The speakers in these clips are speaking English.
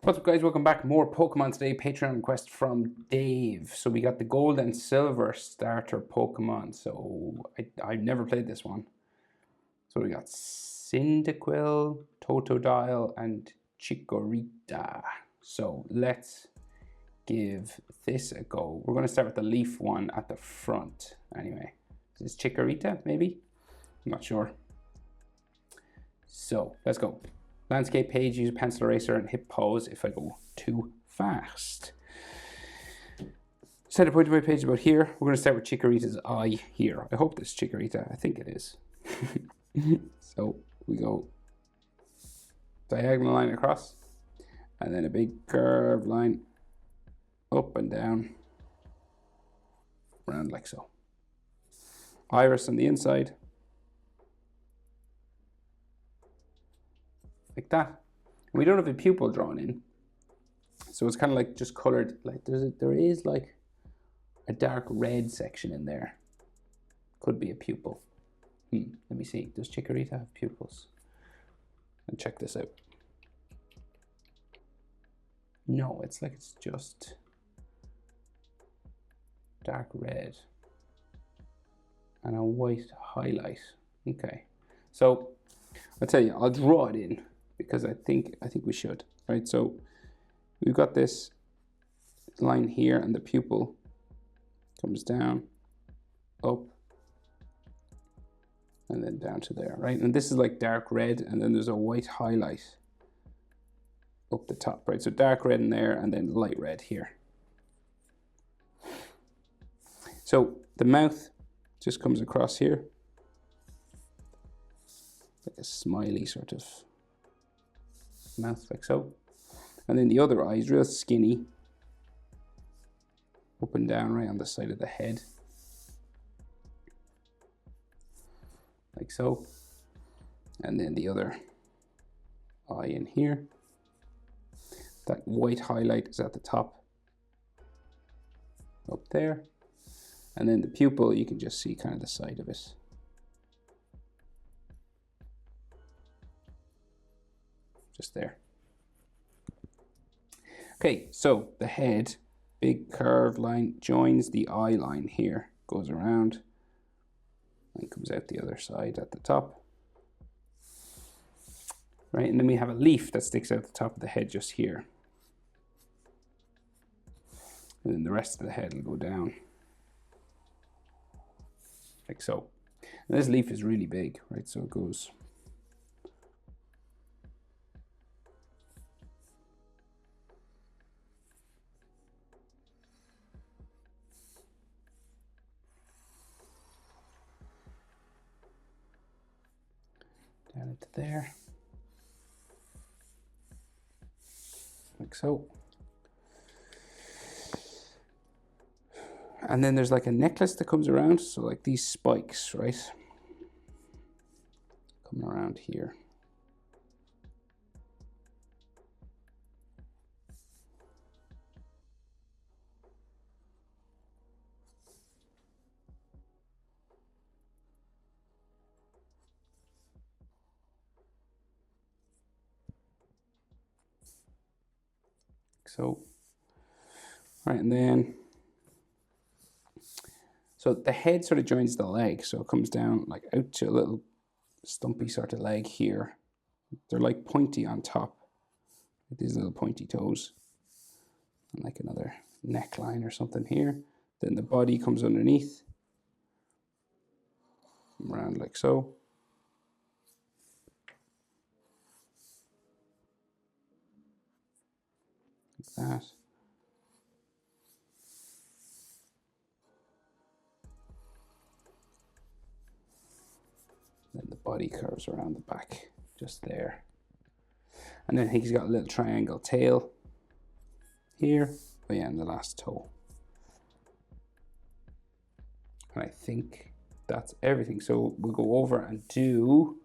What's up, guys? Welcome back. More Pokemon today. Patreon request from Dave. So we got the gold and silver starter Pokemon. So I've never played this one. So we got Cyndaquil, Totodile, and Chikorita. So let's give this a go. We're going to start with the leaf one at the front. Anyway, is this Chikorita maybe? I'm not sure. So let's go. Landscape page, use a pencil eraser and hit pause if I go too fast. Center point of my page about here. We're going to start with Chikorita's eye here. I hope this is Chikorita. I think it is. So we go diagonal line across and then a big curved line up and down around like so. Iris on the inside. Like that. We don't have a pupil drawn in, so it's kind of like just colored. Like there is like a dark red section in there. Could be a pupil. Let me see. Does Chikorita have pupils? And check this out. No, it's like it's just dark red and a white highlight. Okay, so I'll tell you, I'll draw it in, because I think we should, right? So we've got this line here and the pupil comes down, up, and then down to there, right? And this is like dark red, and then there's a white highlight up the top, right? So dark red in there and then light red here. So the mouth just comes across here, like a smiley sort of mouth, like so. And then the other eye is real skinny, up and down right on the side of the head, like so. And then the other eye in here. That white highlight is at the top, up there. And then the pupil, you can just see kind of the side of it. Just there. Okay, so the head, big curved line, joins the eye line here, goes around, and comes out the other side at the top. Right, and then we have a leaf that sticks out the top of the head just here. And then the rest of the head will go down, like so. And this leaf is really big, right? So it goes down into there, like so. And then there's like a necklace that comes around, so like these spikes, right, come around here. So, right, and then, so the head sort of joins the leg, so it comes down like out to a little stumpy sort of leg here. They're like pointy on top, with these little pointy toes, and like another neckline or something here. Then the body comes underneath, around like so. Like that. Then the body curves around the back, just there. And then he's got a little triangle tail here. Oh yeah, and the last toe. And I think that's everything. So we'll go over and do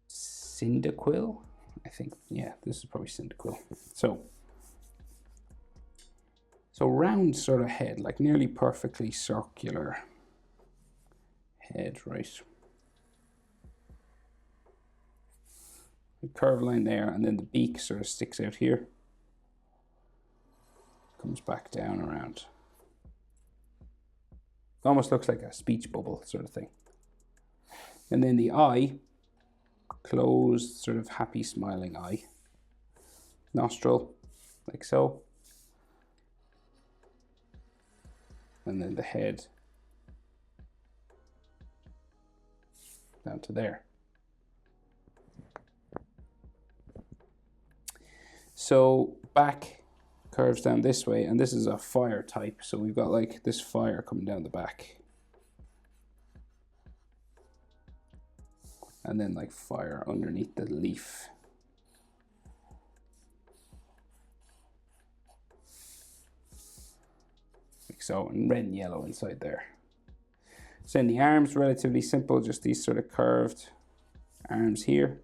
Cyndaquil. I think, yeah, this is probably Cyndaquil. So round sort of head, like nearly perfectly circular head, right? A curved line there, and then the beak sort of sticks out here. Comes back down around. Almost looks like a speech bubble sort of thing. And then the eye, closed, sort of happy smiling eye. Nostril, like so. And then the head down to there. So back curves down this way, and this is a fire type, so we've got like this fire coming down the back. And then like fire underneath the leaf. Like so, and red and yellow inside there. So in the arms, relatively simple, just these sort of curved arms here.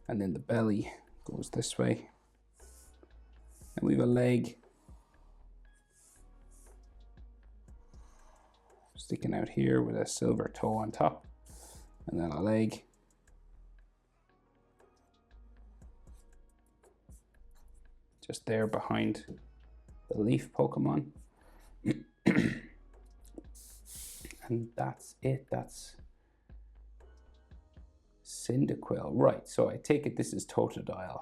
And then the belly goes this way. And we have a leg sticking out here with a silver toe on top. And then a leg. Just there behind the leaf Pokemon. And that's it. That's Cyndaquil. Right, so I take it this is Totodile.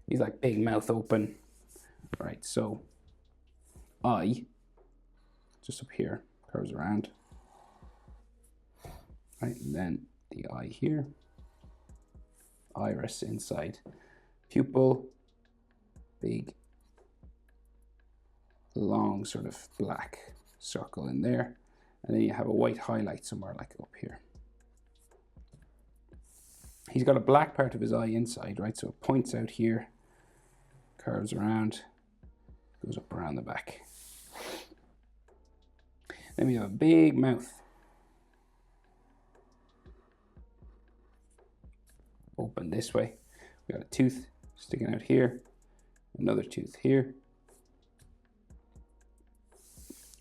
He's like big mouth open. Right, so eye, just up here, curves around. Right, and then the eye here. Iris inside. Pupil, big, long sort of black circle in there. And then you have a white highlight somewhere like up here. He's got a black part of his eye inside, right? So it points out here, curves around, goes up around the back. Then we have a big mouth. Open this way. We got a tooth sticking out here, another tooth here.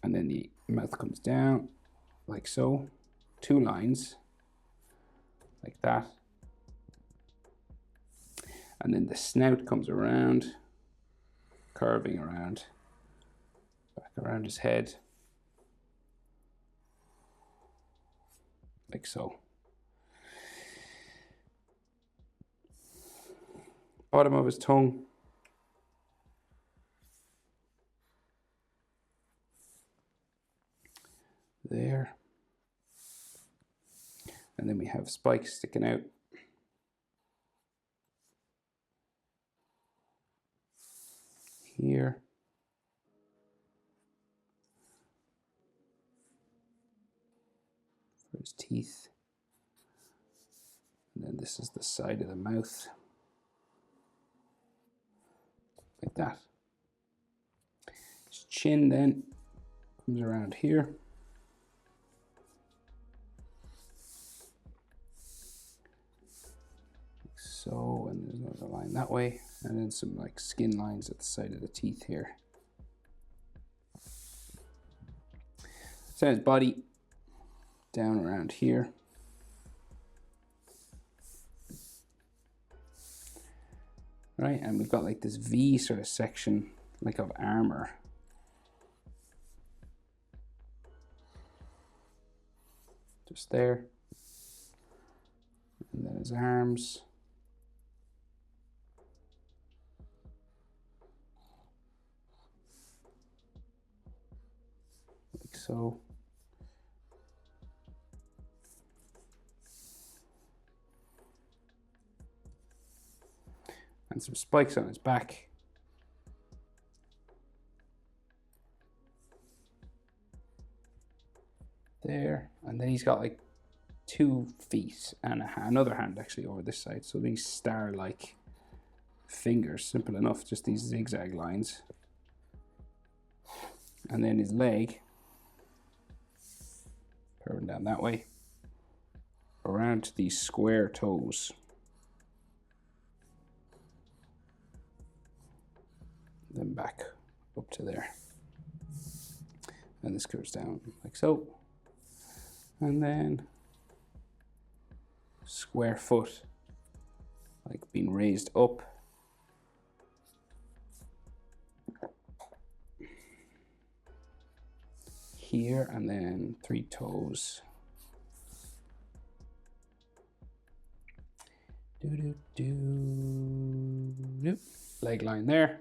And then the mouth comes down like so, two lines like that. And then the snout comes around, curving around, back around his head, like so. Bottom of his tongue. There. And then we have spikes sticking out. Here. For his teeth. And then this is the side of the mouth. Like that. His chin then comes around here. Like so, and there's another line that way. And then some like skin lines at the side of the teeth here. So his body down around here. Right, and we've got like this V sort of section, like of armor. Just there. And then his arms. Like so. And some spikes on his back. There, and then he's got like 2 feet and another hand actually over this side. So these star-like fingers, simple enough, just these zigzag lines. And then his leg, curving down that way, around to these square toes. Then back up to there. And this curves down like so. And then square foot, like being raised up. Here, and then 3 toes. Leg line there.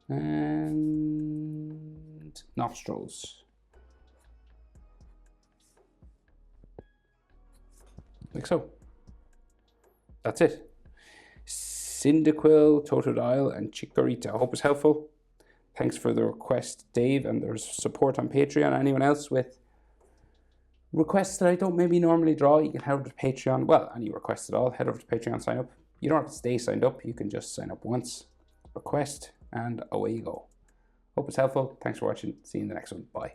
And nostrils. Like so. That's it. Cyndaquil, Totodile, and Chikorita. I hope it's helpful. Thanks for the request, Dave, and there's support on Patreon. Anyone else with requests that I don't maybe normally draw, you can head over to Patreon. Well, any requests at all, head over to Patreon, sign up. You don't have to stay signed up. You can just sign up once, request, and away you go. Hope it's helpful. Thanks for watching. See you in the next one. Bye.